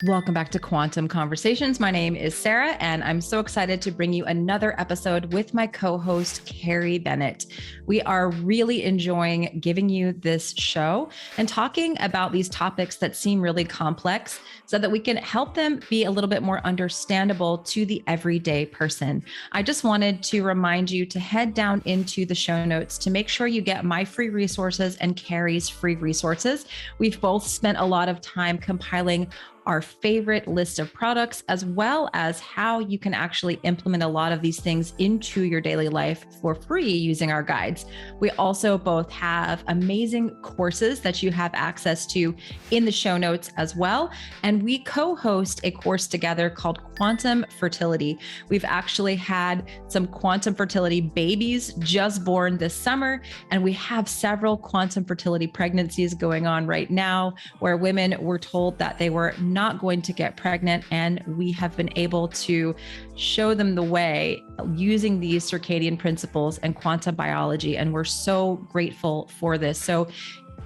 Welcome back to Quantum Conversations. My name is Sarah, and I'm so excited to bring you another episode with my co-host, Carrie Bennett. We are really enjoying giving you this show and talking about these topics that seem really complex so that we can help them be a little bit more understandable to the everyday person. I just wanted to remind you to head down into the show notes to make sure you get my free resources and Carrie's free resources. We've both spent a lot of time compiling our favorite list of products, as well as how you can actually implement a lot of these things into your daily life for free using our guides. We also both have amazing courses that you have access to in the show notes as well. And we co-host a course together called Quantum Fertility. We've actually had some quantum fertility babies just born this summer, and we have several quantum fertility pregnancies going on right now where women were told that they were not going to get pregnant, and we have been able to show them the way using these circadian principles and quantum biology, and we're so grateful for this. So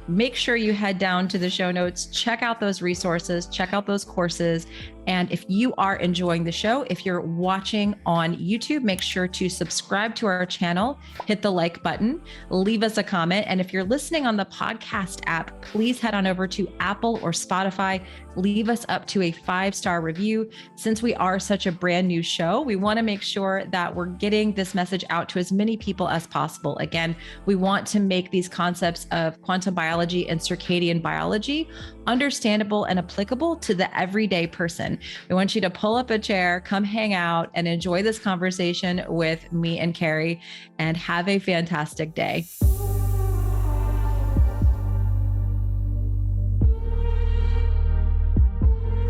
make sure you head down to the show notes, check out those resources, check out those courses. And if you are enjoying the show, if you're watching on YouTube, make sure to subscribe to our channel, hit the like button, leave us a comment. And if you're listening on the podcast app, please head on over to Apple or Spotify, leave us up to a 5-star review. Since we are such a brand new show, we want to make sure that we're getting this message out to as many people as possible. Again, we want to make these concepts of quantum biology and circadian biology understandable and applicable to the everyday person. We want you to pull up a chair, come hang out, and enjoy this conversation with me and Carrie, and have a fantastic day.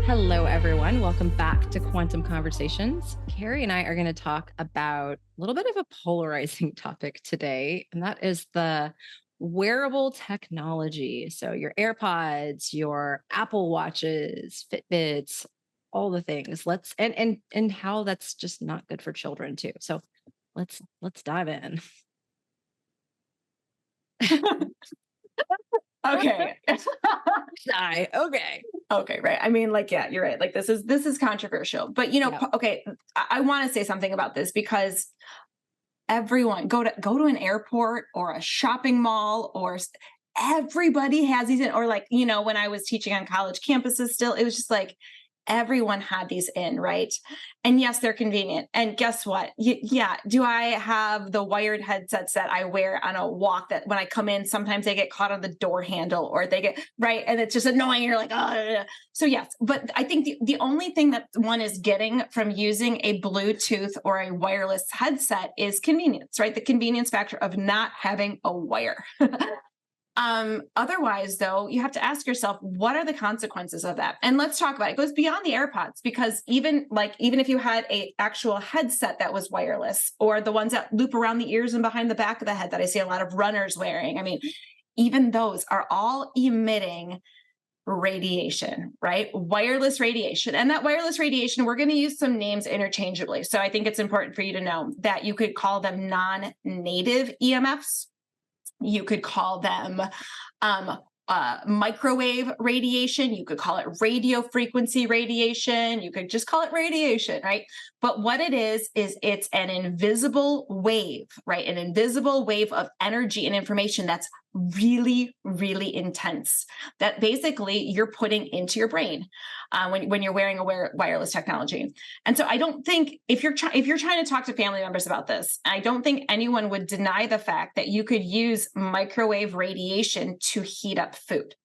Hello, everyone. Welcome back to Quantum Conversations. Carrie and I are going to talk about a little bit of a polarizing topic today, and that is the wearable technology. So your AirPods, your Apple Watches, Fitbits, all the things. And how that's just not good for children too. So let's dive in. Okay. Okay. Right. I mean, yeah, you're right. Like this is controversial, but okay. I want to say something about this because everyone go to an airport or a shopping mall, or everybody has these in, or when I was teaching on college campuses still, it was just like everyone had these in, right? And yes, they're convenient. And guess what? Yeah. Do I have the wired headsets that I wear on a walk that when I come in, sometimes they get caught on the door handle or they get right. And it's just annoying. You're like, oh, so yes. But I think the only thing that one is getting from using a Bluetooth or a wireless headset is convenience, right? The convenience factor of not having a wire. Otherwise, though, you have to ask yourself, what are the consequences of that? And let's talk about it. It goes beyond the AirPods, because even if you had a actual headset that was wireless, or the ones that loop around the ears and behind the back of the head that I see a lot of runners wearing, I mean, even those are all emitting radiation, right? Wireless radiation. And that wireless radiation, we're going to use some names interchangeably. So I think it's important for you to know that you could call them non-native EMFs. You could call them microwave radiation. You could call it radio frequency radiation. You could just call it radiation, right? But what it is it's an invisible wave, right? An invisible wave of energy and information that's really, really intense, that basically you're putting into your brain when you're wearing a wireless technology. And so I don't think if you're trying to talk to family members about this, I don't think anyone would deny the fact that you could use microwave radiation to heat up food,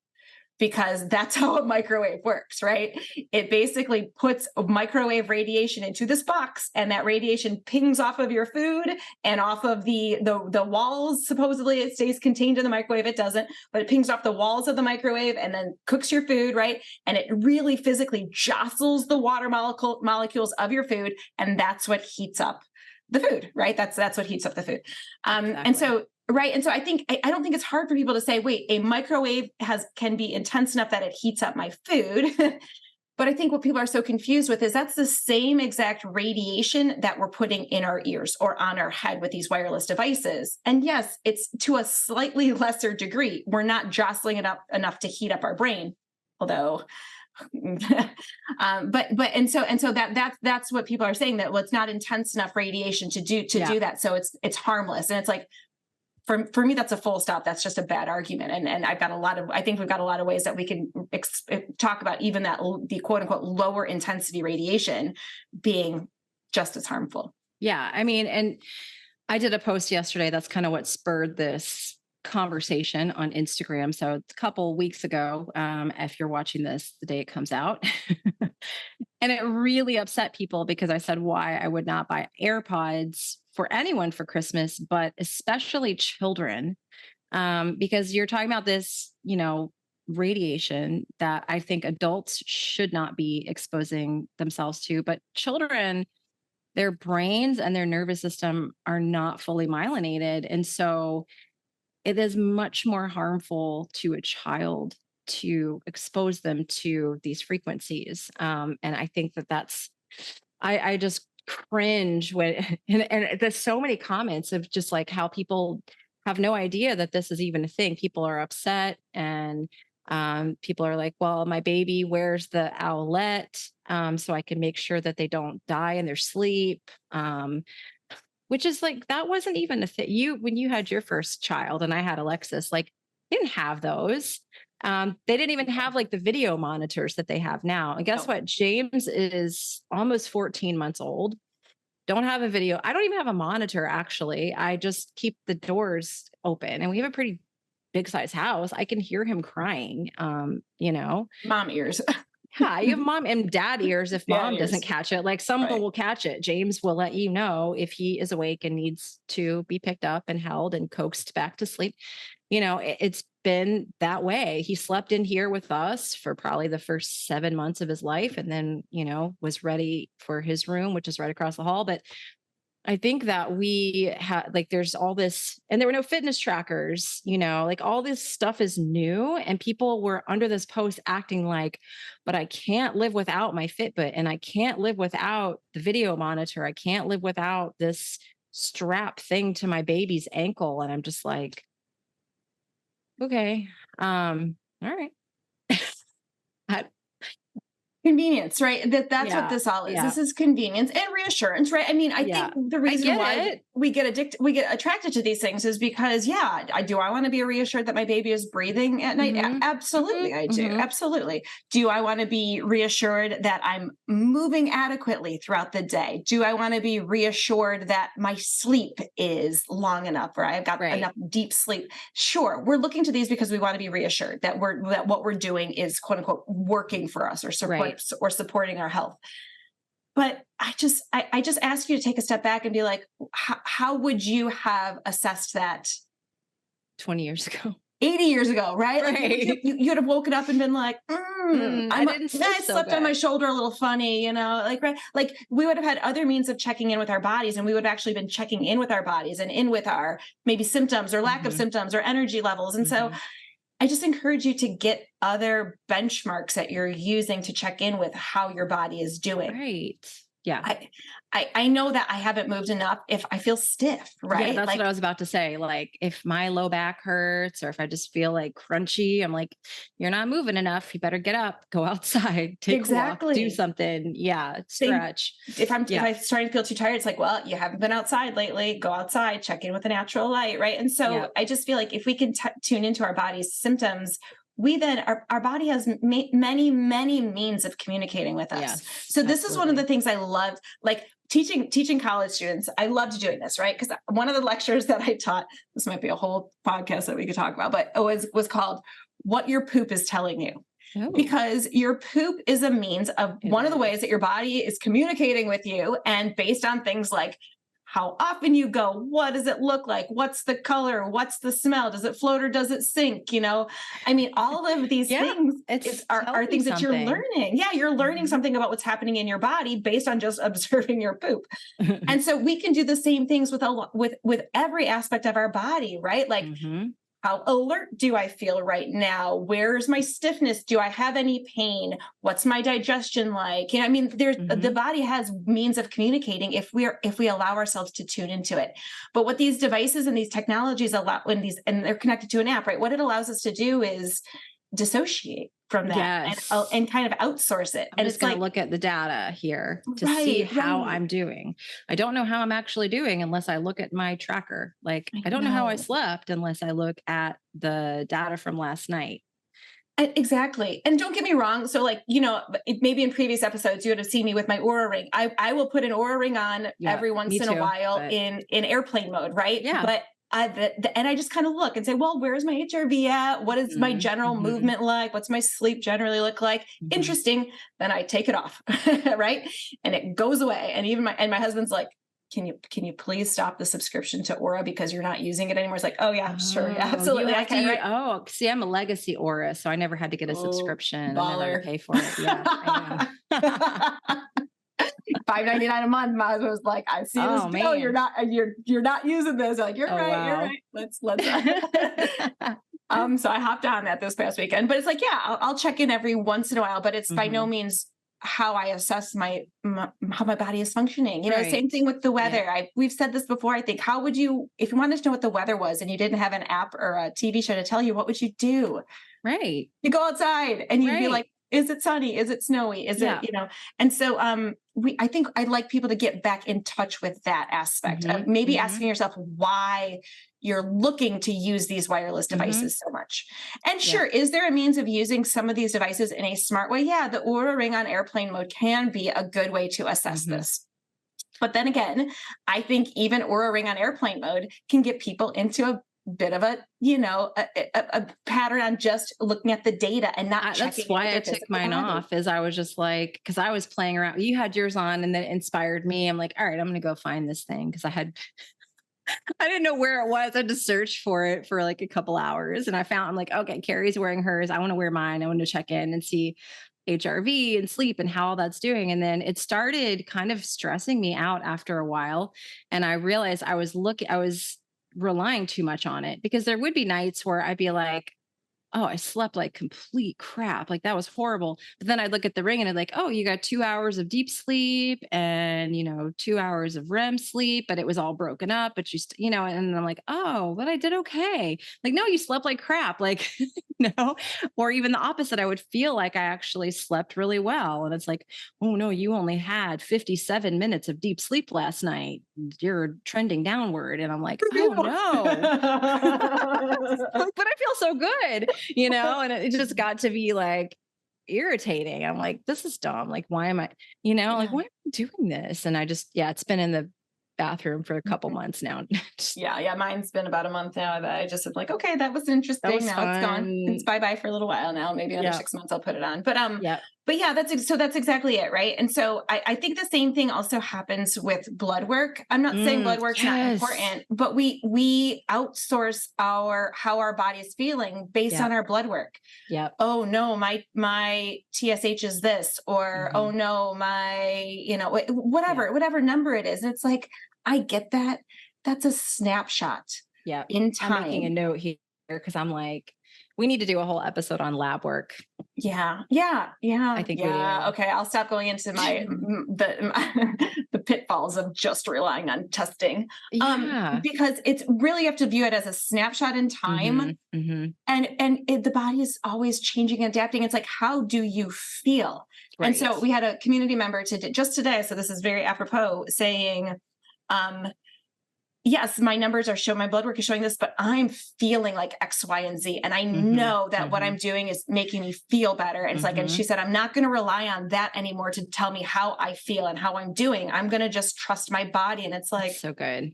because that's how a microwave works, right? It basically puts microwave radiation into this box, and that radiation pings off of your food and off of the walls. Supposedly it stays contained in the microwave. It doesn't, but it pings off the walls of the microwave and then cooks your food, right? And it really physically jostles the water molecules of your food, and that's what heats up the food, right? That's what heats up the food. Exactly. And so right. And so I don't think it's hard for people to say, wait, a microwave can be intense enough that it heats up my food. But I think what people are so confused with is that's the same exact radiation that we're putting in our ears or on our head with these wireless devices. And yes, it's to a slightly lesser degree. We're not jostling it up enough to heat up our brain. Although and so that's what people are saying, that, well, it's not intense enough radiation to do that. So it's harmless. And it's like, for me, that's a full stop. That's just a bad argument. And I think we've got a lot of ways that we can talk about even the quote unquote lower intensity radiation being just as harmful. Yeah. I mean, and I did a post yesterday. That's kind of what spurred this conversation on Instagram. So a couple weeks ago, if you're watching this the day it comes out, and it really upset people because I said why I would not buy AirPods for anyone for Christmas, but especially children, because you're talking about this, radiation that I think adults should not be exposing themselves to, but children, their brains and their nervous system are not fully myelinated. And so it is much more harmful to a child to expose them to these frequencies. And I think I just cringe when, and there's so many comments of just like how people have no idea that this is even a thing. People are upset, and people are like, well, my baby wears the owlet, so I can make sure that they don't die in their sleep. Which is like, that wasn't even a thing. When you had your first child and I had Alexis, like, didn't have those. They didn't even have like the video monitors that they have now. And guess what? James is almost 14 months old. Don't have a video. I don't even have a monitor, actually. I just keep the doors open, and we have a pretty big size house. I can hear him crying, Mom ears. Yeah, you have mom and dad ears if mom doesn't catch it. Like, someone will catch it. James will let you know if he is awake and needs to be picked up and held and coaxed back to sleep. It's been that way. He slept in here with us for probably the first 7 months of his life, and then, was ready for his room, which is right across the hall. But I think that we had, like, there's all this, and there were no fitness trackers, like all this stuff is new, and people were under this post acting like, but I can't live without my Fitbit, and I can't live without the video monitor. I can't live without this strap thing to my baby's ankle. And I'm just like, okay. All right. Convenience, right? That's what this all is. Yeah. This is convenience and reassurance, right? I mean, I think the reason why we get attracted to these things is because, do I want to be reassured that my baby is breathing at night? Mm-hmm. Absolutely, I do. Mm-hmm. Absolutely. Do I want to be reassured that I'm moving adequately throughout the day? Do I want to be reassured that my sleep is long enough, or I've got enough deep sleep? Sure, we're looking to these because we want to be reassured that what we're doing is, quote unquote, working for us or or supporting our health. But I just ask you to take a step back and be like, how would you have assessed that 20 years ago, 80 years ago, right? Like you'd have woken up and been like, I slept on my shoulder a little funny, right? Like, we would have had other means of checking in with our bodies, and we would have actually been checking in with our bodies and in with our maybe symptoms or lack of symptoms or energy levels. And so I just encourage you to get other benchmarks that you're using to check in with how your body is doing. Right. Yeah. I know that I haven't moved enough if I feel stiff, right? Yeah, that's what I was about to say. Like, if my low back hurts, or if I just feel like crunchy, I'm like, you're not moving enough. You better get up, go outside, take a walk, do something. Yeah. Stretch. If I'm starting to feel too tired, it's like, well, you haven't been outside lately. Go outside, check in with the natural light. Right. And so I just feel like if we can tune into our body's symptoms, we then, our body has many, many means of communicating with us. Yes, so this is one of the things I love, like teaching college students. I loved doing this, right? Because one of the lectures that I taught, this might be a whole podcast that we could talk about, but it was called What Your Poop is Telling You. Oh. Because your poop is a means of one of the ways that your body is communicating with you, and based on things like how often you go, what does it look like? What's the color? What's the smell? Does it float or does it sink? I mean, all of these things are things that you're learning. Yeah, you're learning something about what's happening in your body based on just observing your poop. And so we can do the same things with every aspect of our body, right? Like, how alert do I feel right now? Where's my stiffness? Do I have any pain? What's my digestion like? I mean, the body has means of communicating if we allow ourselves to tune into it. But what these devices and these technologies allow, and they're connected to an app, right? What it allows us to do is dissociate from that and kind of outsource it. I'm just going to look at the data here to see how I'm doing. I don't know how I'm actually doing unless I look at my tracker. Like, I don't know how I slept unless I look at the data from last night. Exactly. And don't get me wrong. So like, maybe in previous episodes, you would have seen me with my Oura ring. I will put an Oura ring on every once in a while in airplane mode. Right. Yeah. But and I just kind of look and say, well, where's my HRV at? What is my general movement like? What's my sleep generally look like? Interesting. Then I take it off. Right. And it goes away. And even my husband's like, can you please stop the subscription to Oura because you're not using it anymore? It's like, oh yeah, sure. Yeah, absolutely. I can. Right? Oh, see, I'm a legacy Oura, so I never had to get a subscription. Baller. I never pay for it. Yeah, I know. $5.99 a month. My husband was like, I see this bill. Man. You're not using this. I'm like, you're right. Wow. You're right. Let's. So I hopped on that this past weekend, but it's like, yeah, I'll check in every once in a while, but it's by no means how I assess how my body is functioning. Same thing with the weather. Yeah. We've said this before. I think, how would you, if you wanted to know what the weather was and you didn't have an app or a TV show to tell you, what would you do? Right. You go outside and you'd be like, is it sunny? Is it snowy? Is it, And so, I think I'd like people to get back in touch with that aspect of maybe asking yourself why you're looking to use these wireless devices so much. And sure, is there a means of using some of these devices in a smart way? Yeah, the Oura Ring on airplane mode can be a good way to assess this. But then again, I think even Oura Ring on airplane mode can get people into a bit of a pattern on just looking at the data and not checking. That's why I took mine off, is I was just like, because I was playing around. You had yours on and then it inspired me. I'm like, all right, I'm going to go find this thing, because I didn't know where it was. I had to search for it for like a couple hours, and I'm like, okay, Carrie's wearing hers. I want to wear mine. I want to check in and see HRV and sleep and how that's doing. And then it started kind of stressing me out after a while. And I realized I was relying too much on it, because there would be nights where I'd be like, oh, I slept like complete crap. Like, that was horrible. But then I'd look at the ring and I'd like, oh, you got 2 hours of deep sleep and, 2 hours of REM sleep, but it was all broken up. But and I'm like, oh, but I did okay. Like, no, you slept like crap. Like, or even the opposite. I would feel like I actually slept really well. And it's like, oh no, you only had 57 minutes of deep sleep last night. You're trending downward. And I'm like, oh no, but I feel so good. And it just got to be like irritating. I'm like, this is dumb. Like, why am I, like, why am I doing this? And I just, it's been in the bathroom for a couple months now. Mine's been about a month now that I just am like, okay, that was interesting. It's gone. It's bye-bye for a little while now. Maybe another 6 months I'll put it on. But that's exactly it. Right. And so I think the same thing also happens with blood work. I'm not saying blood work's not important, but we outsource how our body is feeling based on our blood work. Yeah. Oh no, my TSH is this, or oh no, my, whatever number it is. And it's like, I get that. That's a snapshot in time. I'm making a note here because I'm like, we need to do a whole episode on lab work. Yeah. I think we do. Okay. I'll stop going into the pitfalls of just relying on testing. Because it's really, you have to view it as a snapshot in time. And the body is always changing and adapting. It's like, how do you feel? Right. And so we had a community member just today. So this is very apropos, saying, yes, my numbers my blood work is showing this, but I'm feeling like X, Y, and Z. And I know that what I'm doing is making me feel better. And it's like, and she said, I'm not going to rely on that anymore to tell me how I feel and how I'm doing. I'm going to just trust my body. And it's like, that's so good.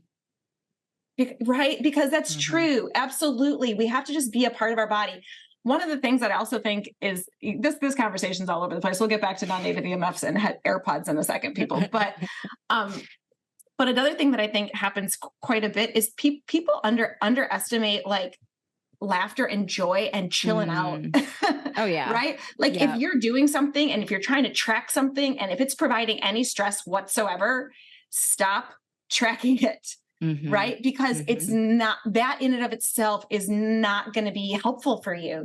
Right. Because that's true. Absolutely. We have to just be a part of our body. One of the things that I also think is this conversation's all over the place. We'll get back to non-native EMFs and AirPods in a second, people. But another thing that I think happens quite a bit is people underestimate like laughter and joy and chilling out. Oh yeah. Right. Like if you're doing something and if you're trying to track something and if it's providing any stress whatsoever, stop tracking it. Right. Because it's not, that in and of itself is not going to be helpful for you.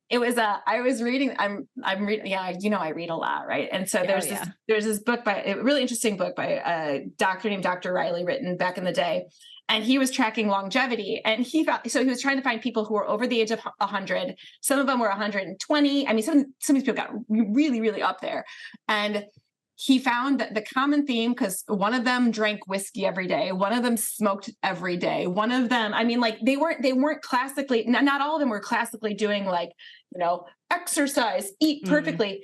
It was I was reading, I'm reading, I read a lot. Right. And so there's this book a really interesting book by a doctor named Dr. Riley, written back in the day. And he was tracking longevity, and he was trying to find people who were over the age of 100. Some of them were 120. I mean, some of these people got really, really up there. And he found that the common theme, because one of them drank whiskey every day, one of them smoked every day, one of them, I mean, like they weren't classically, not all of them were classically doing like, exercise, eat perfectly.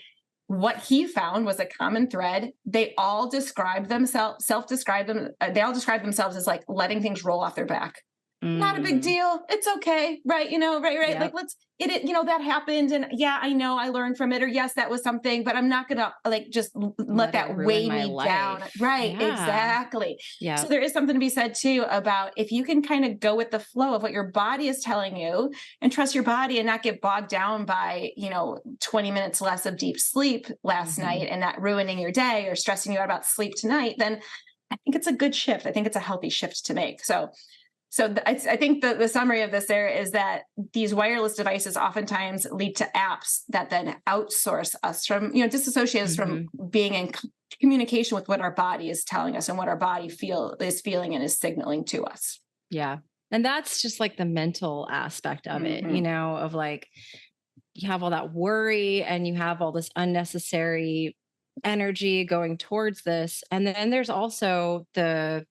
What he found was a common thread. They all described themselves, they all described themselves as like letting things roll off their back. Not a big deal. It's okay. Right. Right. Yep. Like that happened. And yeah, I know I learned from it, or yes, that was something, but I'm not going to like, just let that weigh me down. Right. Yeah. Exactly. Yeah. So there is something to be said too about if you can kind of go with the flow of what your body is telling you and trust your body and not get bogged down by, 20 minutes less of deep sleep last night and that ruining your day or stressing you out about sleep tonight, then I think it's a good shift. I think it's a healthy shift to make. I think the summary of this there is that these wireless devices oftentimes lead to apps that then outsource us from, disassociate us from being in communication with what our body is telling us and what our body is feeling and is signaling to us. Yeah. And that's just like the mental aspect of it, of like, you have all that worry and you have all this unnecessary energy going towards this. And then there's also the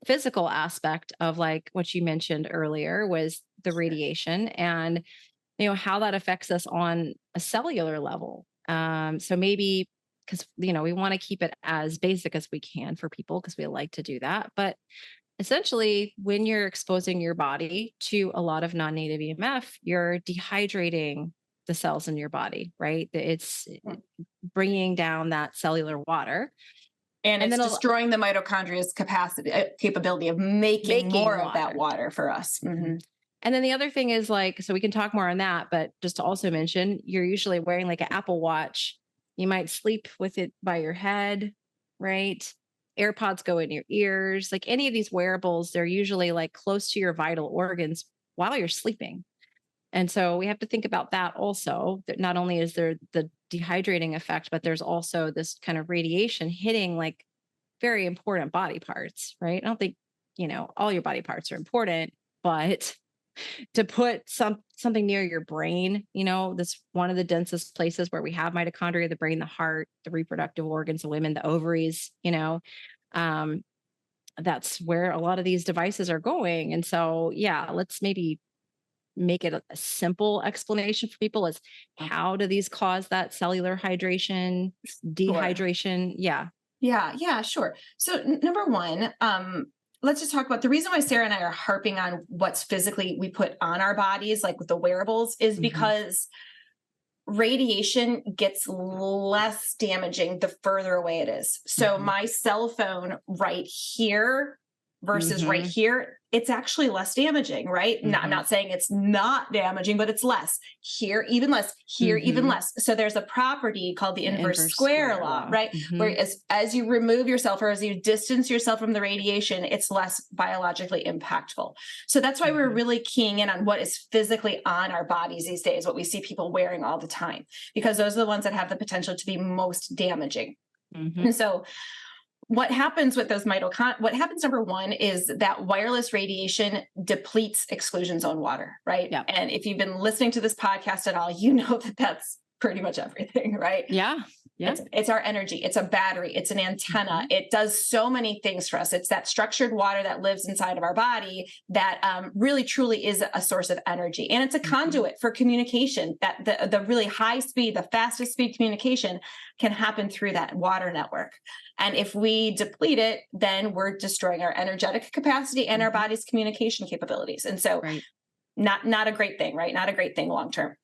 physical aspect of like what you mentioned earlier was the radiation and, how that affects us on a cellular level. So maybe because, we want to keep it as basic as we can for people because we like to do that. But essentially, when you're exposing your body to a lot of non-native EMF, you're dehydrating the cells in your body, right? It's bringing down that cellular water. And it's destroying the mitochondria's capability of making more of that water for us. Mm-hmm. And then the other thing is like, so we can talk more on that, but just to also mention, you're usually wearing like an Apple Watch. You might sleep with it by your head, right? AirPods go in your ears. Like any of these wearables, they're usually like close to your vital organs while you're sleeping. And so we have to think about that also, that not only is there the dehydrating effect, but there's also this kind of radiation hitting like very important body parts, right? I don't think, all your body parts are important, but to put something near your brain, this one of the densest places where we have mitochondria, the brain, the heart, the reproductive organs of women, the ovaries, that's where a lot of these devices are going. And so, yeah, let's maybe make it a simple explanation for people is how do these cause that cellular dehydration? Sure. Yeah, sure. So number one, let's just talk about the reason why Sarah and I are harping on what's physically we put on our bodies, like with the wearables, is because radiation gets less damaging the further away it is. So my cell phone right here versus right here, it's actually less damaging, right? I'm not saying it's not damaging, but it's less. Here, even less. Here, even less. So there's a property called the inverse square law, right? Where as you remove yourself or as you distance yourself from the radiation, it's less biologically impactful. So that's why we're really keying in on what is physically on our bodies these days, what we see people wearing all the time, because those are the ones that have the potential to be most damaging. And so what happens with those what happens, number one, is that wireless radiation depletes exclusion zone water, right? Yep. And if you've been listening to this podcast at all, you know that that's pretty much everything, right? Yeah. It's our energy. It's a battery. It's an antenna. It does so many things for us. It's that structured water that lives inside of our body that really, truly is a source of energy. And it's a conduit for communication, that the really high speed, the fastest speed communication can happen through that water network. And if we deplete it, then we're destroying our energetic capacity and our body's communication capabilities. And so not a great thing, right? Not a great thing long-term.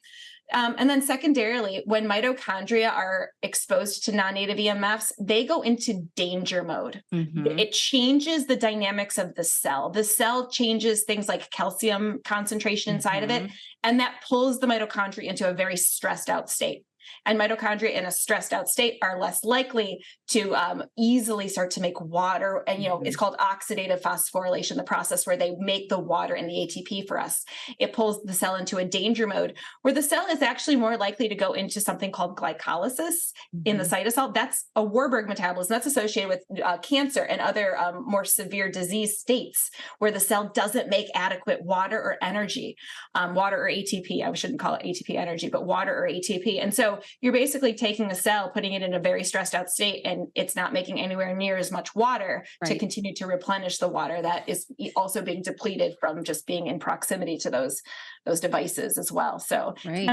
And then secondarily, when mitochondria are exposed to non-native EMFs, they go into danger mode. It changes the dynamics of the cell. The cell changes things like calcium concentration inside of it, and that pulls the mitochondria into a very stressed out state. And mitochondria in a stressed out state are less likely to easily start to make water. And, it's called oxidative phosphorylation, the process where they make the water and the ATP for us. It pulls the cell into a danger mode where the cell is actually more likely to go into something called glycolysis in the cytosol. That's a Warburg metabolism that's associated with cancer and other more severe disease states where the cell doesn't make adequate water or energy, water or ATP. I shouldn't call it ATP energy, but water or ATP. And so you're basically taking a cell, putting it in a very stressed out state, and it's not making anywhere near as much water to continue to replenish the water that is also being depleted from just being in proximity to those devices as well. So it's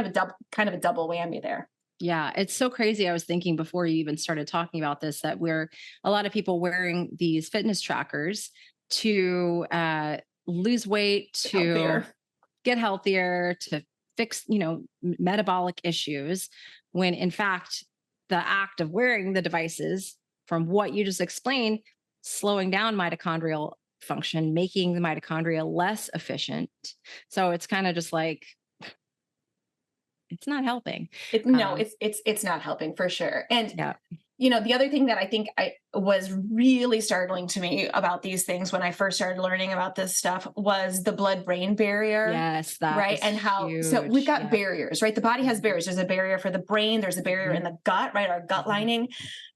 kind of a double whammy there. Yeah, it's so crazy. I was thinking before you even started talking about this, that a lot of people wearing these fitness trackers to lose weight, to get healthier, to fix, metabolic issues, when in fact, the act of wearing the devices, from what you just explained, slowing down mitochondrial function, making the mitochondria less efficient. So it's kind of just like, it's not helping. It's not helping for sure. And the other thing that I think was really startling to me about these things when I first started learning about this stuff was the blood-brain barrier. Yes, that right. And how huge. So we've got barriers, right? The body has barriers. There's a barrier for the brain. There's a barrier in the gut, right? Our gut lining.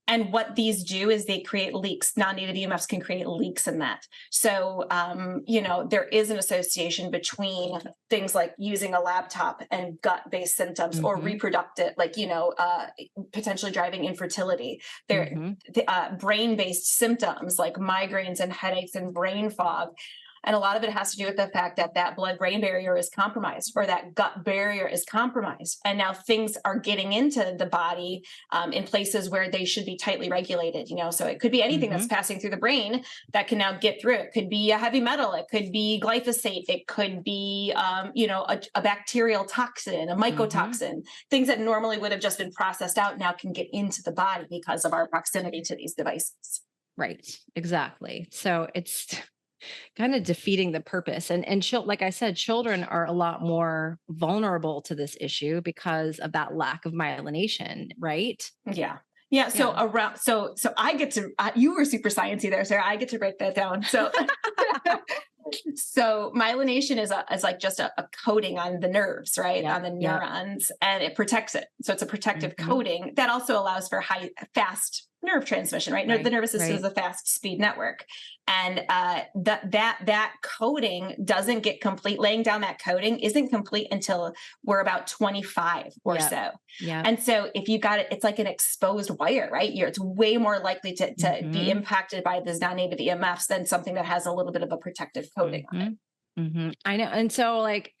And what these do is they create leaks. Non-native EMFs can create leaks in that. So, there is an association between things like using a laptop and gut-based symptoms or reproductive, like, potentially driving infertility. There, brain-based symptoms like migraines and headaches and brain fog. And a lot of it has to do with the fact that that blood-brain barrier is compromised, or that gut barrier is compromised. And now things are getting into the body in places where they should be tightly regulated, so it could be anything that's passing through the brain that can now get through. It could be a heavy metal. It could be glyphosate. It could be, a bacterial toxin, a mycotoxin, things that normally would have just been processed out now can get into the body because of our proximity to these devices. Right. Exactly. So it's kind of defeating the purpose. And like I said, children are a lot more vulnerable to this issue because of that lack of myelination, right? Yeah. So I get to, you were super sciencey there, Sarah. I get to break that down. So, so myelination is like just a coating on the nerves, right? On the neurons, and it protects it. So it's a protective coating that also allows for fast nerve transmission, right? The nervous system is a fast speed network. And that coating doesn't get complete. Laying down that coating isn't complete until we're about 25 or so. Yeah. And so if you got it, it's like an exposed wire, right? It's way more likely to be impacted by these non-native EMFs than something that has a little bit of a protective coating on it. I know. And so like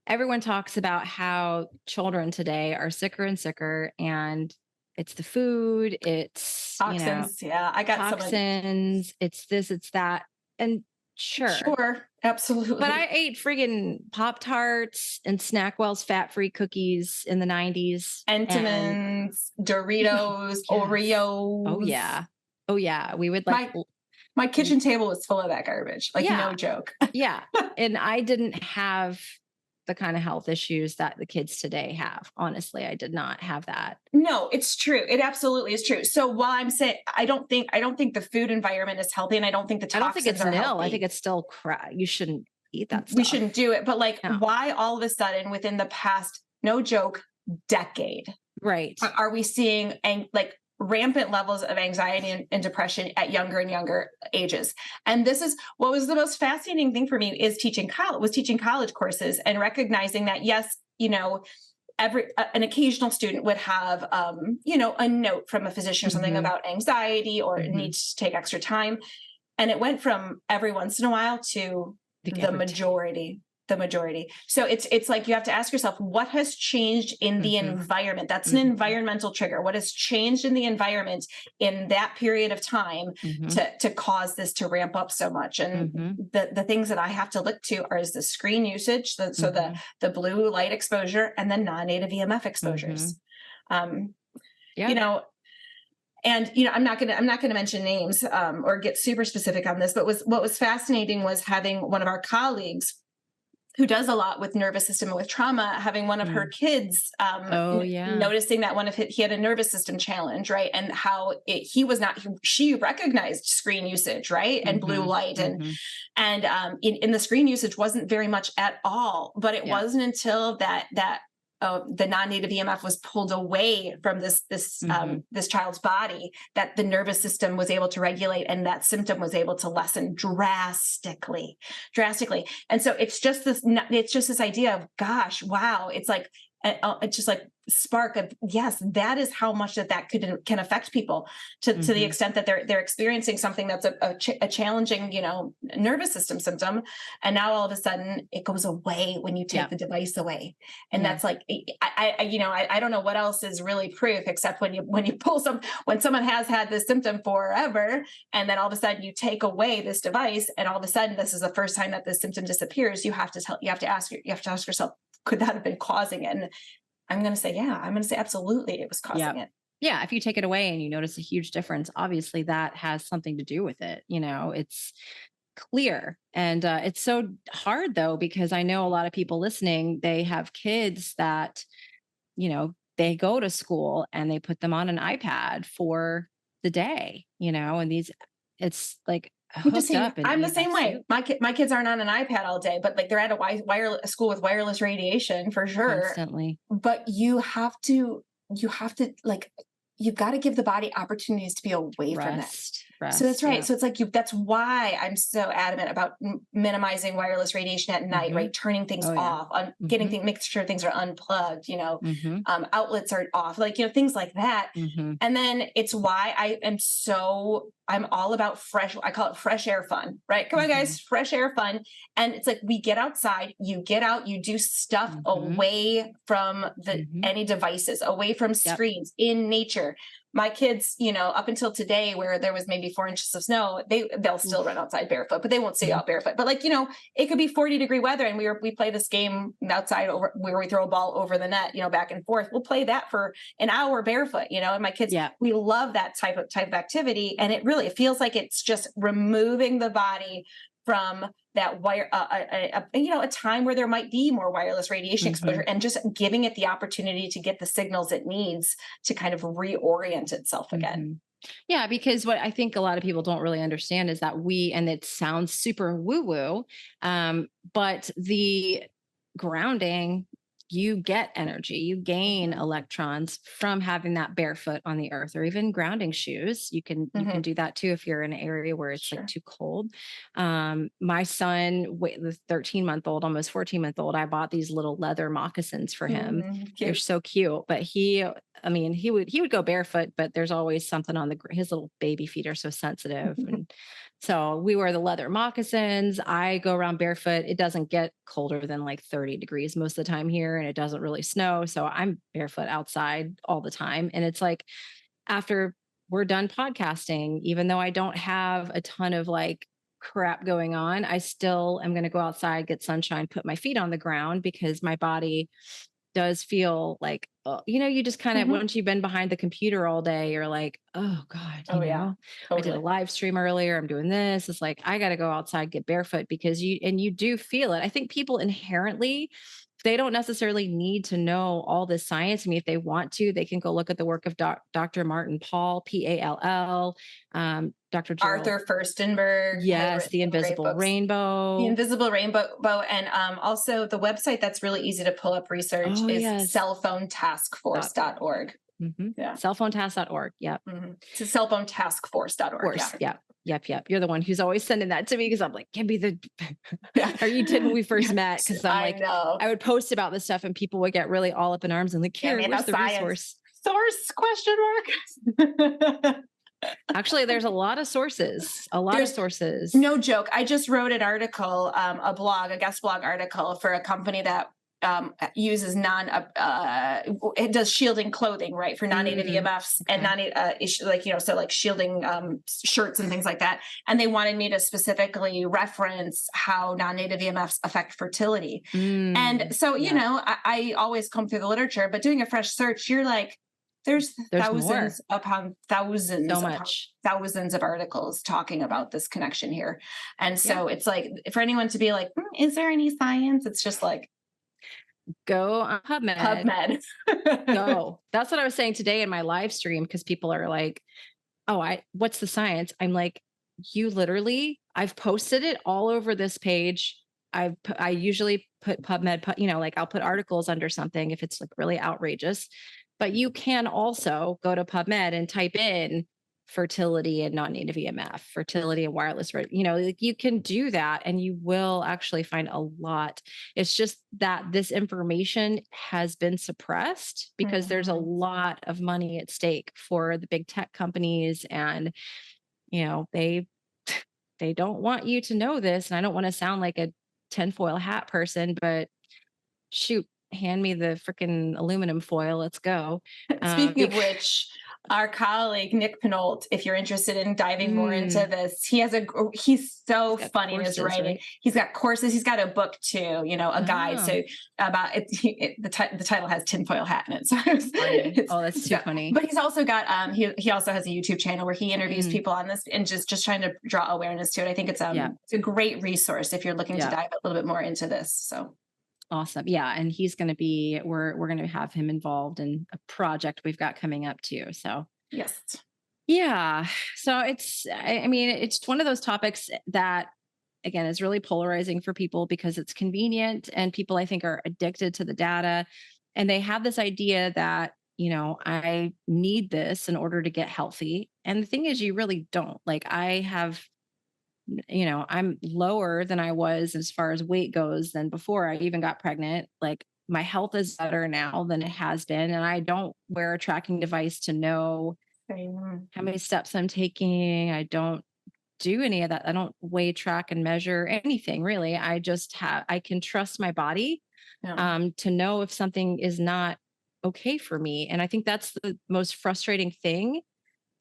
everyone talks about how children today are sicker and sicker, and it's the food, it's toxins. I got toxins. It's this, it's that. And sure. Absolutely. But I ate friggin' Pop-Tarts and Snackwell's fat-free cookies in the 90s. Entenmann's, Doritos, Oreos. Oh yeah. We would like... My kitchen table was full of that garbage. No joke. And I didn't have the kind of health issues that the kids today have. Honestly, I did not have that. No, it's true. It absolutely is true. So while I'm saying, I don't think the food environment is healthy, and I don't think the toxins it's are nil. healthy. I think it's still crap. You shouldn't eat that stuff. We shouldn't do it. But why all of a sudden within the past, no joke, decade, right, are we seeing rampant levels of anxiety and depression at younger and younger ages? And this is what was the most fascinating thing for me is teaching college courses and recognizing that, yes, an occasional student would have, a note from a physician or something about anxiety or needs to take extra time. And it went from every once in a while to the majority. So it's like you have to ask yourself, what has changed in the environment? That's an environmental trigger. What has changed in the environment in that period of time to cause this to ramp up so much? And the things that I have to look to is the screen usage, the blue light exposure, and the non-native EMF exposures. And I'm not gonna mention names or get super specific on this, but what was fascinating was having one of our colleagues who does a lot with nervous system and with trauma, having one of her kids noticing that he had a nervous system challenge, right? And how she recognized screen usage, right? And blue light and in the screen usage wasn't very much at all, but it wasn't until that the non-native EMF was pulled away from this child's body that the nervous system was able to regulate, and that symptom was able to lessen drastically. And so it's just this idea of, gosh, wow, it's just like spark of, yes, that is how much that can affect people to the extent that they're experiencing something that's a challenging, nervous system symptom. And now all of a sudden it goes away when you take the device away. And that's like, I don't know what else is really proof except when you pull when someone has had this symptom forever, and then all of a sudden you take away this device, and all of a sudden this is the first time that this symptom disappears. You have to ask yourself, could that have been causing it? And I'm going to say, absolutely, it was causing it. Yeah. If you take it away and you notice a huge difference, obviously that has something to do with it. It's clear. And it's so hard though, because I know a lot of people listening, they have kids that, they go to school and they put them on an iPad for the day, and it's like, I'm the same way. My kids aren't on an iPad all day, but like they're at a school with wireless radiation for sure. Constantly. But you've got to give the body opportunities to be away from that. So that's right. Yeah. So it's like that's why I'm so adamant about minimizing wireless radiation at night, right? Turning things off, making sure things are unplugged, outlets are off, things like that. And then it's why I'm all about I call it fresh air fun, right? Come on, guys, fresh air fun. And it's like, we get outside, you get out, you do stuff away from any devices, away from screens, in nature. My kids, up until today, where there was maybe 4 inches of snow, they'll still run outside barefoot, but they won't stay out barefoot. But it could be 40-degree weather, and we play this game outside where we throw a ball over the net, back and forth. We'll play that for an hour barefoot, and my kids, we love that type of activity, and it feels like it's just removing the body from that a time where there might be more wireless radiation exposure, and just giving it the opportunity to get the signals it needs to kind of reorient itself again. Yeah, because what I think a lot of people don't really understand is that and it sounds super woo-woo, but the grounding, you get energy, you gain electrons from having that barefoot on the earth, or even grounding shoes. You can do that too if you're in an area where it's like too cold. My son, the 13-month-old, almost 14-month-old, I bought these little leather moccasins for him. They're so cute, but he would go barefoot, but there's always something on his little baby feet are so sensitive. And so we wear the leather moccasins. I go around barefoot. It doesn't get colder than like 30 degrees most of the time here, and it doesn't really snow. So I'm barefoot outside all the time. And it's like, after we're done podcasting, even though I don't have a ton of like crap going on, I still am going to go outside, get sunshine, put my feet on the ground, because my body does feel like, you just kind of, once you've been behind the computer all day, you're like, oh God, totally. I did a live stream earlier. I'm doing this. It's like, I got to go outside, get barefoot, because you do feel it. I think people inherently, they don't necessarily need to know all this science. I mean, if they want to, they can go look at the work of Dr. Martin Pall, Pall, Dr. Arthur Furstenberg. Yes, The Invisible Rainbow. The Invisible Rainbow. And also the website that's really easy to pull up research is cellphonetaskforce.org. Yeah. Cellphonetask.org. Yep. It's cellphonetaskforce.org. Yep. You're the one who's always sending that to me, because I'm like, can be or you did when we first met. Because I'm like, I would post about this stuff and people would get really all up in arms and like, where's the resource? Source question mark. Actually, there's a lot of sources, of sources. No joke. I just wrote an article, a guest blog article for a company that uses it does shielding clothing, right, for non-native EMFs and like shielding shirts and things like that. And they wanted me to specifically reference how non-native EMFs affect fertility. And so, I always comb through the literature, but doing a fresh search, you're like, There's There's more, so upon much. thousands of articles talking about this connection here. And Yeah. so it's like for anyone to be like, is there any science? It's just like Go on PubMed. PubMed. Go. That's what I was saying today in my live stream because people are like, "Oh, what's the science?" I'm like, "You literally, I've posted it all over this page. I usually put PubMed, like I'll put articles under something if it's like really outrageous, but you can also go to PubMed and type in fertility and non-native EMF, fertility and wireless, like you can do that and you will actually find a lot. It's just that this information has been suppressed because there's a Mhm. lot of money at stake for the big tech companies, and they don't want you to know this. And I don't want to sound like a tinfoil hat person, but shoot, hand me the freaking aluminum foil. Let's go. Speaking of which, our colleague Nick Pinault, if you're interested in diving more into this, he's so He's got funny in his courses, writing. right? He's got courses. He's got a book too, a guide. Oh, So about it, the title has tinfoil hat in it. So oh, that's too funny. But he's also got he also has a YouTube channel where he interviews people on this and just trying to draw awareness to it. I think it's it's a great resource if you're looking to dive a little bit more into this. So. Awesome. Yeah. And he's going to be, we're going to have him involved in a project we've got coming up too. So, yes. Yeah. So I mean, it's one of those topics that, again, is really polarizing for people because it's convenient and people, I think, are addicted to the data. And they have this idea that, I need this in order to get healthy. And the thing is, you really don't. Like, I'm lower than I was as far as weight goes than before I even got pregnant. Like, my health is better now than it has been. And I don't wear a tracking device to know how many steps I'm taking. I don't do any of that. I don't weigh, track, and measure anything really. I can trust my body to know if something is not okay for me. And I think that's the most frustrating thing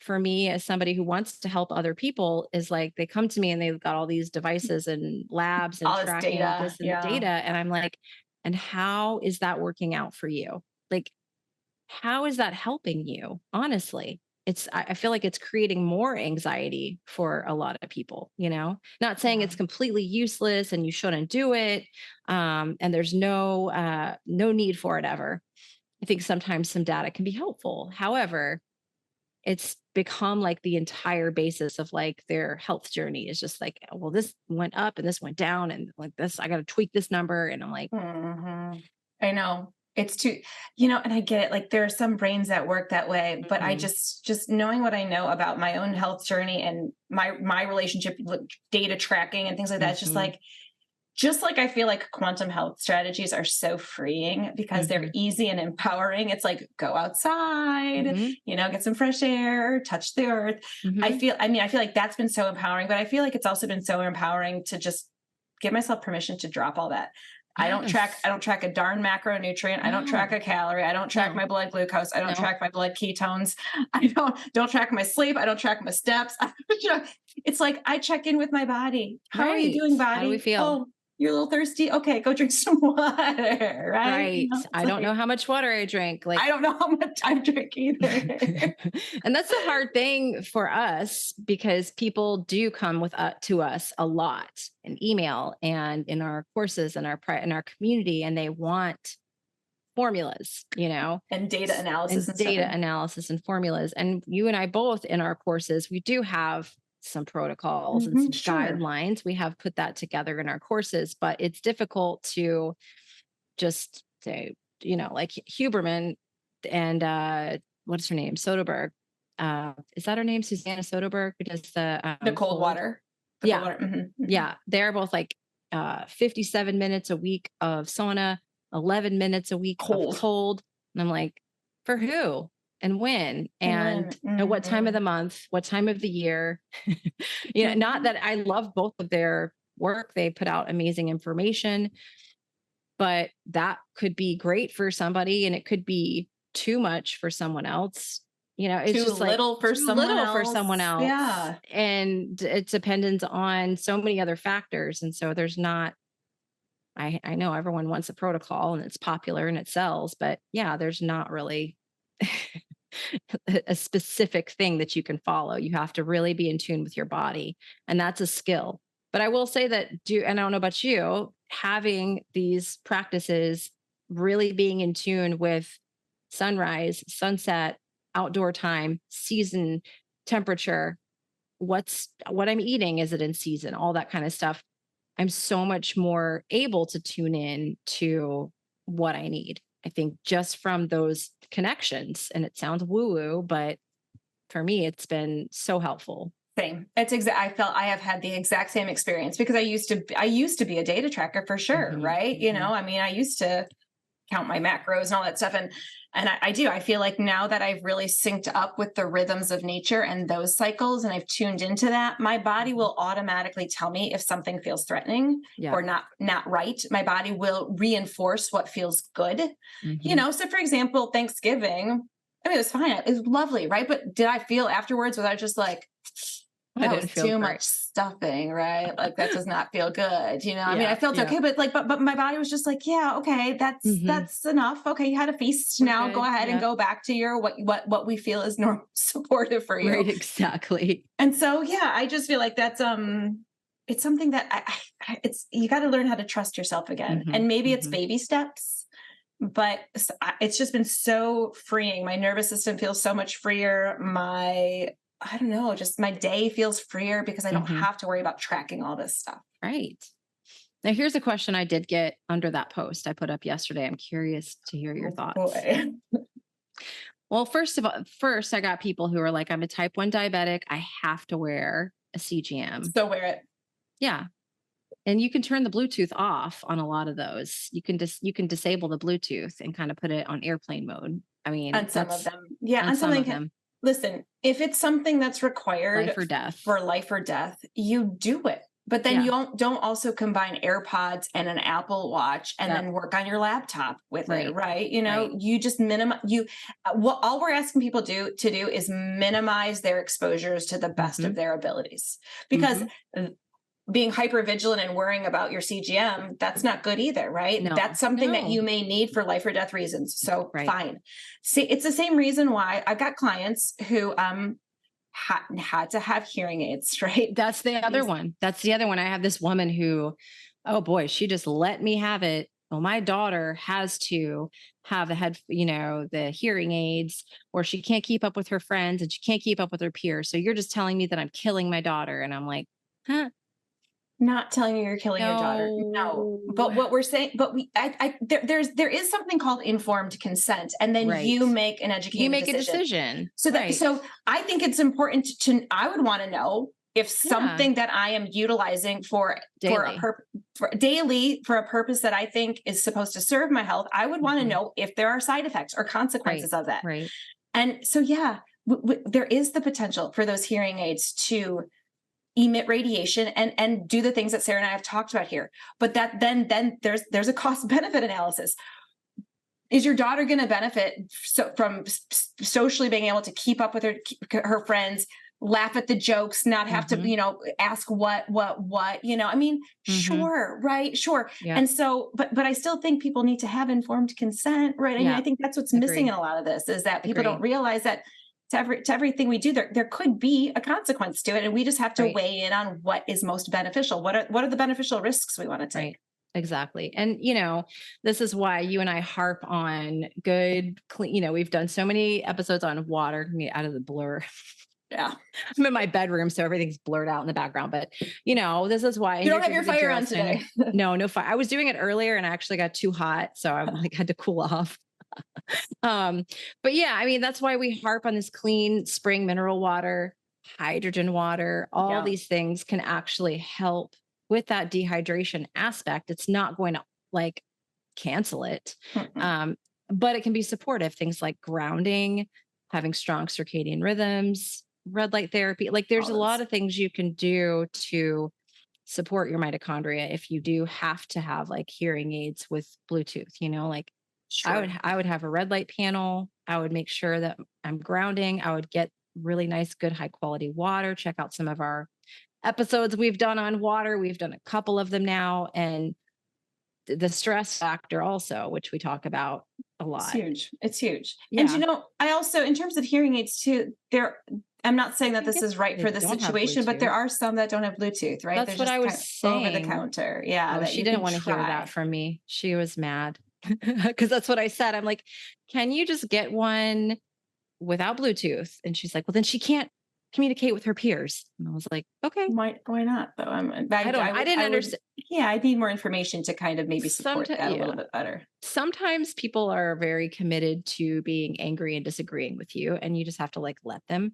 for me as somebody who wants to help other people is like they come to me and they've got all these devices and labs and All this tracking data. this and data. And I'm like, and how is that working out for you? Like, how is that helping you? Honestly, I feel like it's creating more anxiety for a lot of people, not saying it's completely useless and you shouldn't do it. And there's no need for it ever. I think sometimes some data can be helpful. However, it's become like the entire basis of like their health journey is just like, well, this went up and this went down and like this, I got to tweak this number. And I'm like, I know it's too, and I get it. Like there are some brains that work that way, but I just knowing what I know about my own health journey and my relationship with data tracking and things like that, it's just like I feel like quantum health strategies are so freeing because they're easy and empowering. It's like go outside, get some fresh air, touch the earth. I feel like that's been so empowering, but I feel like it's also been so empowering to just give myself permission to drop all that. Yes. I don't track a darn macronutrient. No. I don't track a calorie. I don't track my blood glucose. I don't track my blood ketones. I don't track my sleep. I don't track my steps. It's like I check in with my body. How are you doing, body? How do we feel? Oh, you're a little thirsty. Okay, go drink some water. Right. I don't know how much water I drink. Like I don't know how much I drink either. And that's a hard thing for us because people do come to us a lot in email and in our courses and in our community, and they want formulas, and data analysis and formulas. And you and I both in our courses, we do have some protocols and some guidelines. We have put that together in our courses, but it's difficult to just say, like Huberman and what's her name? Soderbergh. Is that her name? Susanna Soderbergh, who does the cold water. Cold water. Yeah. They're both like 57 minutes a week of sauna, 11 minutes a week of cold. And I'm like, for who? And when, and what time of the month, what time of the year, not that I love both of their work. They put out amazing information, but that could be great for somebody and it could be too much for someone else. It's too just little like for someone else. Yeah. And it's dependent on so many other factors. And so there's not, I know everyone wants a protocol and it's popular and it sells, but yeah, there's not really a specific thing that you can follow. You have to really be in tune with your body, and that's a skill. But I will say that and I don't know about you, having these practices, really being in tune with sunrise, sunset, outdoor time, season, temperature, what I'm eating, is it in season, all that kind of stuff. I'm so much more able to tune in to what I need. I think just from those connections, and it sounds woo woo, but for me, it's been so helpful. Same. I felt I have had the exact same experience because I used to be a data tracker for sure. Mhm, Right. mhm. I mean, I used to count my macros and all that stuff. And I do, I feel like now that I've really synced up with the rhythms of nature and those cycles, and I've tuned into that, my body will automatically tell me if something feels threatening Yeah. or not right. My body will reinforce what feels good. Mhm. So for example, Thanksgiving, I mean, it was fine. It was lovely. Right. But did I feel afterwards, was I just like, I that didn't was feel too great. much stuffing, right? Like that does not feel good. I mean, I Yeah, felt yeah. okay, but but my body was just like, yeah, okay, Mhm. that's enough. Okay, you had a feast. We're Now go good. ahead and Yeah. go back to your what we feel is normal supportive for you. Right, exactly. And so yeah, I just feel like that's it's something that it's you got to learn how to trust yourself again. Mhm, And maybe it's mhm. baby steps, but it's just been so freeing. My nervous system feels so much freer. I don't know, just my day feels freer because I don't Mhm. have to worry about tracking all this stuff. Right. Now, here's a question I did get under that post I put up yesterday. I'm curious to hear your Oh thoughts. boy. Well, first I got people who are like, I'm a type 1 diabetic. I have to wear a CGM. So wear it. Yeah. And you can turn the Bluetooth off on a lot of those. You can disable the Bluetooth and kind of put it on airplane mode. I mean, On some of that's them. Yeah, on on some something of them, listen, if it's something that's required life or death. for life or death, you do it. But then Yeah. you don't also combine AirPods and an Apple Watch and Yep. then work on your laptop with it, Right. right? Right. You just minimize what all we're asking people to do is minimize their exposures to the best Hmm. of their abilities. Because Hmm. being hyper vigilant and worrying about your CGM, that's not good either, right? No, That's something that no. you may need for life or death reasons. So Right. fine. See, it's the same reason why I've got clients who had to have hearing aids, right? That's the other These one. That's the other one. I have this woman who, oh boy, she just let me have it. Well, my daughter has to have the hearing aids, or she can't keep up with her friends and she can't keep up with her peers. So you're just telling me that I'm killing my daughter. And I'm like, huh? Not telling you you're killing your daughter. No. No. But what we're saying, but there is something called informed consent, and then Right. you make an You educated make a decision. decision. So Right. I think it's important I would want to know if Yeah. something that I am utilizing Daily. for daily for a purpose that I think is supposed to serve my health, I would want to Hmm. know if there are side effects or Right. consequences of that. Right. And so yeah, there is the potential for those hearing aids to emit radiation and do the things that Sarah and I have talked about here. But that then there's a cost benefit analysis. Is your daughter going to benefit from socially being able to keep up with her friends, laugh at the jokes, not have to Hmm. ask what I mean, Hmm. sure, right, sure. Yeah. And so but I still think people need to have informed consent, right? I mean, I Yeah. think that's what's missing in Agree. a lot of this is that people don't Agree. realize that to everything we do there could be a consequence to it, and we just have to Right. weigh in on what is most beneficial. What are the beneficial risks we want to take? Right. Exactly. And, this is why you and I harp on good, clean, we've done so many episodes on water, me out of the blur. Yeah, I'm in my bedroom, so everything's blurred out in the background. But, this is why, you and don't you're have your doing the fire Gerald on Standard. today. No, no fire. I was doing it earlier and I actually got too hot. So I like had to cool off. Um, but yeah, I mean, that's why we harp on this clean spring mineral water, hydrogen water, all Yeah. these things can actually help with that dehydration aspect. It's not going to like cancel it. Mm-mm. Um, but it can be supportive. Things like grounding, having strong circadian rhythms, red light therapy. Like there's All a lot those. of things you can do to support your mitochondria if you do have to have like hearing aids with Bluetooth, like Sure. I would have a red light panel. I would make sure that I'm grounding. I would get really nice, good, high quality water. Check out some of our episodes we've done on water. We've done a couple of them now. And the stress factor also, which we talk about a lot. It's huge. It's huge. Yeah. And I also, in terms of hearing aids too, I'm not saying that this is right for the situation, but there are some that don't have Bluetooth, right? That's what I was saying. Over the counter. Yeah. She didn't want to hear that from me. She was mad because that's what I said. I'm like, can you just get one without Bluetooth? And she's like, well, then she can't communicate with her peers. And I was like, okay. Why not though? I didn't understand. Yeah. I need more information to kind of maybe support that a little bit better. Sometimes people are very committed to being angry and disagreeing with you, and you just have to let them.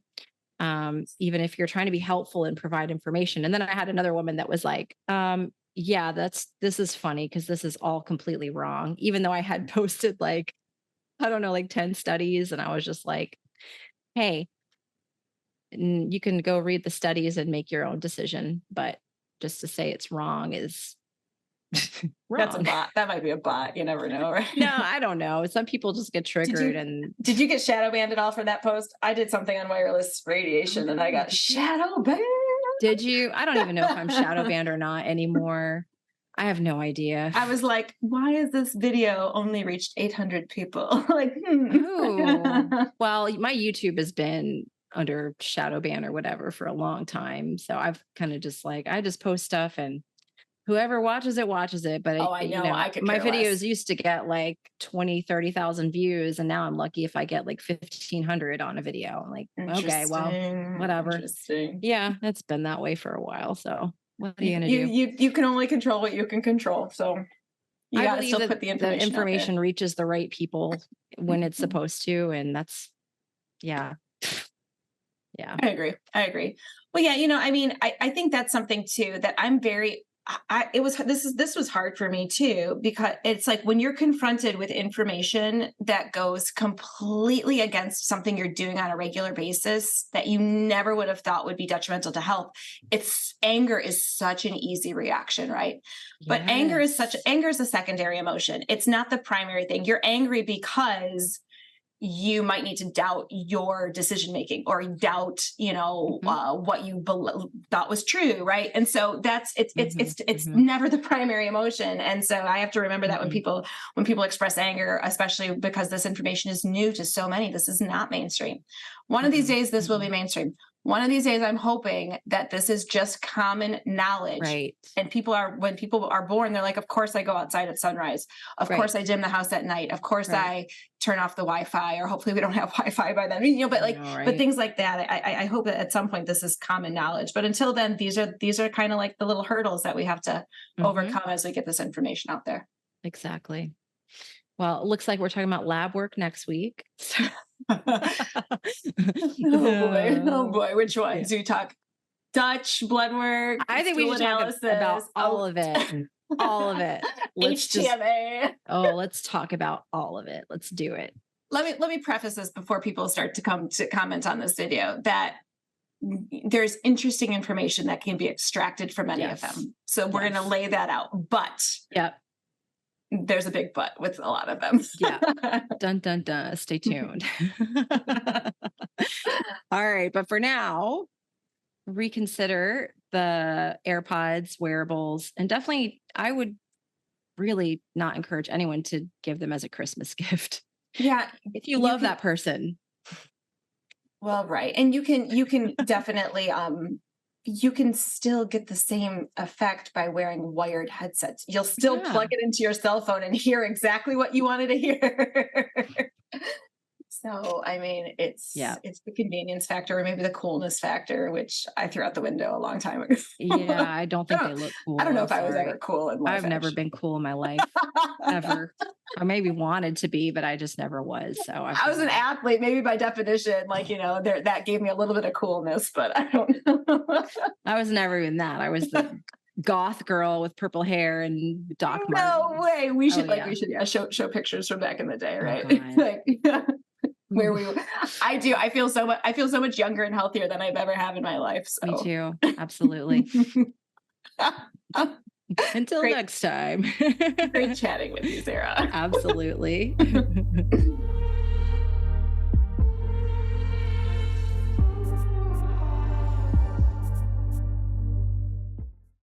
Even if you're trying to be helpful and provide information. And then I had another woman that was like, yeah, this is funny because this is all completely wrong. Even though I had posted 10 studies, and I was just like, hey, you can go read the studies and make your own decision. But just to say it's wrong is wrong. That's a bot. That might be a bot. You never know, right? No, I don't know. Some people just get triggered. Did you get shadow banned at all for that post? I did something on wireless radiation and I got shadow banned. Did you? I don't even know if I'm shadow banned or not anymore. I have no idea. I was like, why has this video only reached 800 people? Oh, well, my YouTube has been under shadow ban or whatever for a long time. So I've kind of just I just post stuff and whoever watches it. But I know. My videos used to get 20, 30,000 views. And now I'm lucky if I get 1,500 on a video. I'm like, okay, well, whatever. Yeah, it's been that way for a while. So what are you going to do? You can only control what you can control. So you got to still put the information reaches the right people when it's supposed to. And that's, yeah. Yeah. I agree. Well, yeah, I think that's something too, that I'm very, this was hard for me too, because it's when you're confronted with information that goes completely against something you're doing on a regular basis that you never would have thought would be detrimental to health. Anger is such an easy reaction, right? Yes. But anger is a secondary emotion. It's not the primary thing. You're angry because you might need to doubt your decision-making or doubt, what you thought was true. Right. And so it's never the primary emotion. And so I have to remember that when people express anger, especially because this information is new to so many, this is not mainstream. One of these days, this will be mainstream. One of these days, I'm hoping that this is just common knowledge. Right. And when people are born, they're like, of course I go outside at sunrise. Of course I dim the house at night. Of course I turn off the Wi-Fi, or hopefully we don't have Wi-Fi by then, but things like that. I hope that at some point this is common knowledge, but until then, these are kind of like the little hurdles that we have to overcome as we get this information out there. Exactly. Well, it looks like we're talking about lab work next week. Oh boy. Which ones do you talk? Dutch, blood work? I think we should talk about all of it. All of it. HTMA. Let's talk about all of it. Let's do it. Let me preface this before people start to come to comment on this video, that there's interesting information that can be extracted from any of them. So we're going to lay that out. But there's a big but with a lot of them. Yeah. Dun, dun, dun. Stay tuned. All right. But for now, reconsider the AirPods wearables. And definitely, I would really not encourage anyone to give them as a Christmas gift. Yeah. If you love that person. Well, right. And you can definitely, you can still get the same effect by wearing wired headsets. You'll still plug it into your cell phone and hear exactly what you wanted to hear. So, I mean, it's the convenience factor, or maybe the coolness factor, which I threw out the window a long time ago. Yeah, I don't think they look cool. I don't know if I was ever cool in life. I've never been cool in my life, ever. I maybe wanted to be, but I just never was. So I was an athlete, maybe by definition, that gave me a little bit of coolness, but I don't know. I was never even that. I was the goth girl with purple hair and Doc Martens. No way. We should show pictures from back in the day, right? Where we I feel so much younger and healthier than I've ever had in my life. So. Me too. Absolutely. Until next time. Great chatting with you, Sarah. Absolutely.